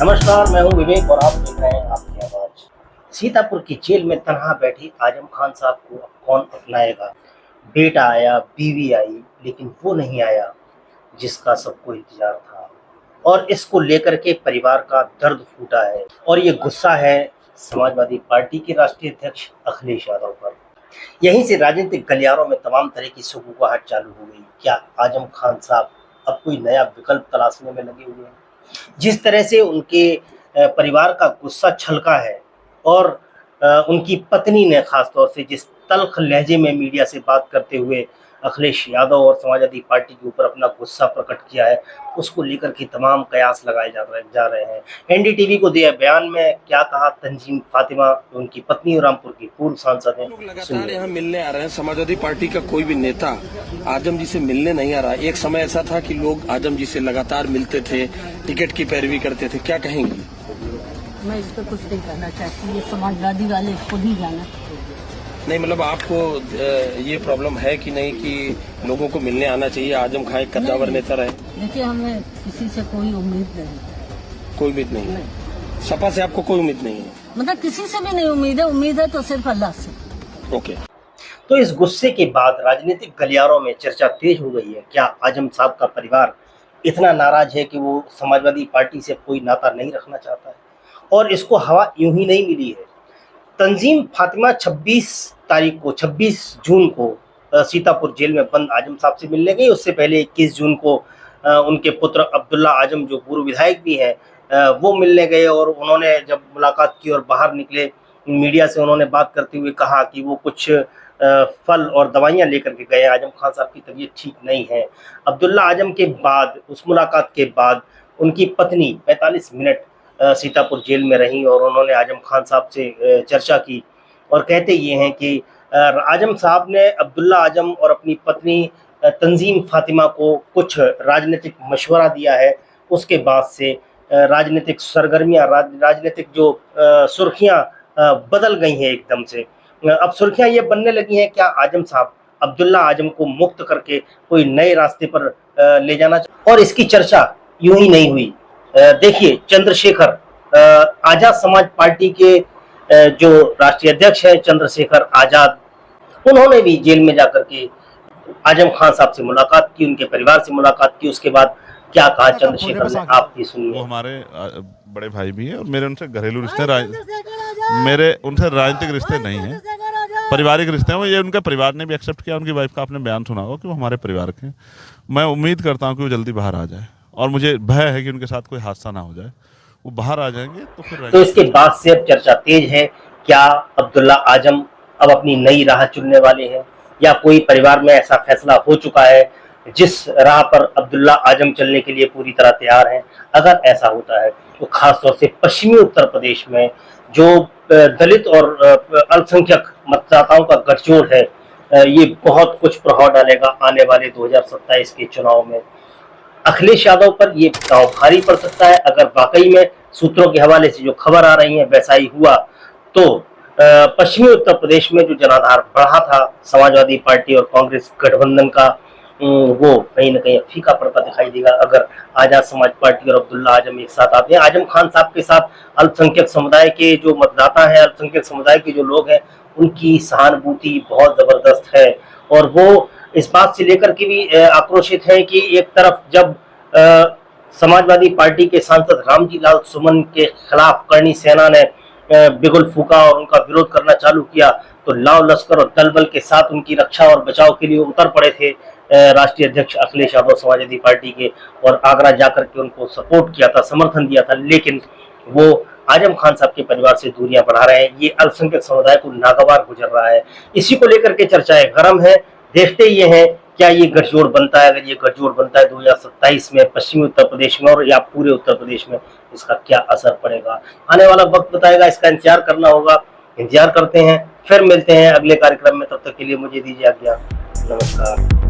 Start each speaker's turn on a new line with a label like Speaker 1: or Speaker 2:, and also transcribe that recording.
Speaker 1: नमस्कार, मैं हूं विवेक और आप देख रहे हैं आपकी आवाज। सीतापुर की जेल में तनहा बैठी आजम खान साहब को अब कौन अपनाएगा। बेटा आया, बीवी आई, लेकिन वो नहीं आया जिसका सबको इंतजार था। और इसको लेकर के परिवार का दर्द फूटा है और ये गुस्सा है समाजवादी पार्टी के राष्ट्रीय अध्यक्ष अखिलेश यादव पर। यहीं से राजनीतिक गलियारों में तमाम तरह की सुगबुगाहट चालू हो गई। क्या आजम खान साहब अब कोई नया विकल्प तलाशने में लगे हुए हैं? जिस तरह से उनके परिवार का गुस्सा छलका है और उनकी पत्नी ने खास तौर से जिस तल्ख लहजे में मीडिया से बात करते हुए अखिलेश यादव और समाजवादी पार्टी के ऊपर अपना गुस्सा प्रकट किया है, उसको लेकर के तमाम कयास लगाए जा रहे हैं। एनडीटीवी को दिए बयान में क्या कहा तंजीम फातिमा, उनकी पत्नी और रामपुर की पूर्व सांसद हैं।
Speaker 2: लगातार यहाँ मिलने आ रहे हैं। समाजवादी पार्टी का कोई भी नेता आजम जी से मिलने नहीं आ रहा। एक समय ऐसा था कि लोग आजम जी से लगातार मिलते थे, टिकट की पैरवी करते थे। क्या कहेंगी?
Speaker 3: मैं इस पर कुछ नहीं कहना चाहती, ये समाजवादी वाले इसको नहीं जाना।
Speaker 2: नहीं, मतलब आपको ये प्रॉब्लम है कि नहीं कि लोगों को मिलने आना चाहिए? आजम खान एक कद्दावर नेता रहे।
Speaker 3: देखिए, हमें किसी से कोई उम्मीद नहीं।
Speaker 2: कोई उम्मीद नहीं? सपा से आपको कोई उम्मीद नहीं है?
Speaker 3: मतलब किसी से भी नहीं उम्मीद है। उम्मीद है तो सिर्फ अल्लाह से।
Speaker 2: ओके।
Speaker 1: तो इस गुस्से के बाद राजनीतिक गलियारों में चर्चा तेज हो गई है। क्या आजम साहब का परिवार इतना नाराज है कि वो समाजवादी पार्टी से कोई नाता नहीं रखना चाहता है? और इसको हवा यूं ही नहीं मिली है। तंजीम फातिमा 26 जून को सीतापुर जेल में बंद आजम साहब से मिलने गई। उससे पहले 21 जून को उनके पुत्र अब्दुल्ला आजम, जो पूर्व विधायक भी हैं, वो मिलने गए और उन्होंने जब मुलाकात की और बाहर निकले मीडिया से उन्होंने बात करते हुए कहा कि वो कुछ फल और दवाइयाँ लेकर के गए। आजम खान साहब की तबीयत ठीक नहीं है। अब्दुल्ला आजम के बाद, उस मुलाकात के बाद, उनकी पत्नी 45 मिनट सीतापुर जेल में रहीं और उन्होंने आजम खान साहब से चर्चा की और कहते ये हैं कि आजम साहब ने अब्दुल्ला आजम और अपनी पत्नी तंजीम फातिमा को कुछ राजनीतिक मशवरा दिया है। उसके बाद से राजनीतिक सरगर्मियाँ, राजनीतिक जो सुर्खियाँ बदल गई हैं एकदम से। अब सुर्खियाँ ये बनने लगी हैं, क्या आजम साहब अब्दुल्ला आजम को मुक्त करके कोई नए रास्ते पर ले जाना चाहिए? और इसकी चर्चा यूं ही नहीं हुई। देखिए, चंद्रशेखर, आजाद समाज पार्टी के जो राष्ट्रीय अध्यक्ष हैं चंद्रशेखर आजाद, उन्होंने भी जेल में जाकर के आजम खान साहब से मुलाकात की, उनके परिवार से मुलाकात की। उसके बाद क्या कहा चंद्रशेखर ने, आप ये सुनिए।
Speaker 4: वो हमारे बड़े भाई भी हैं और मेरे उनसे घरेलू रिश्ते, मेरे उनसे राजनीतिक रिश्ते नहीं हैं, पारिवारिक रिश्ते हैं। वो ये उनके परिवार ने भी एक्सेप्ट किया। उनकी वाइफ का आपने बयान सुना होगा कि वो हमारे परिवार के हैं। मैं उम्मीद करता हूँ कि वो जल्दी बाहर आ जाए और मुझे भय है कि उनके साथ कोई हादसा ना हो जाए। वो बाहर आ जाएंगे तो फिर
Speaker 1: तो इसके बाद से अब चर्चा तेज है। क्या अब्दुल्ला आजम अब अपनी नई राह चुनने वाले हैं या कोई परिवार में ऐसा फैसला हो चुका है जिस राह पर अब्दुल्ला आजम चलने के लिए पूरी तरह तैयार हैं? अगर ऐसा होता है तो खास तौर से पश्चिमी उत्तर प्रदेश में जो दलित और अल्पसंख्यक मतदाताओं का गठजोड़ है, ये बहुत कुछ प्रभाव डालेगा आने वाले 2027 के चुनाव में। अखिलेश यादव पर ये दांव भारी पड़ सकता है। अगर वाकई में सूत्रों के हवाले से जो खबर आ रही है वैसा ही हुआ तो पश्चिमी उत्तर प्रदेश में जो जनाधार बढ़ा था समाजवादी पार्टी और कांग्रेस गठबंधन का, वो कहीं ना कहीं फीका पड़ता दिखाई देगा अगर आजाद समाज पार्टी और अब्दुल्ला आजम एक साथ आते हैं। आजम खान साहब के साथ अल्पसंख्यक समुदाय के जो मतदाता हैं, अल्पसंख्यक समुदाय के जो लोग हैं, उनकी सहानुभूति बहुत जबरदस्त है और वो इस बात से लेकर के भी आक्रोशित है कि एक तरफ जब समाजवादी पार्टी के सांसद रामजी लाल सुमन के खिलाफ करणी सेना ने बिगुल फूका और उनका विरोध करना चालू किया तो लाव लश्कर और दल बल के साथ उनकी रक्षा और बचाव के लिए उतर पड़े थे राष्ट्रीय अध्यक्ष अखिलेश यादव समाजवादी पार्टी के, और आगरा जाकर के उनको सपोर्ट किया था, समर्थन दिया था। लेकिन वो आजम खान साहब के परिवार से दूरियां बढ़ा रहे हैं। ये अल्पसंख्यक समुदाय को नागवार गुजर रहा है। इसी को लेकर के चर्चाएं गर्म है। देखते ये हैं क्या ये गठजोड़ बनता है। अगर ये गठजोड़ बनता है 2027 में पश्चिमी उत्तर प्रदेश में और या पूरे उत्तर प्रदेश में, इसका क्या असर पड़ेगा आने वाला वक्त बताएगा। इसका इंतजार करना होगा। इंतजार करते हैं, फिर मिलते हैं अगले कार्यक्रम में। तब तक के लिए मुझे दीजिए आज्ञा। नमस्कार।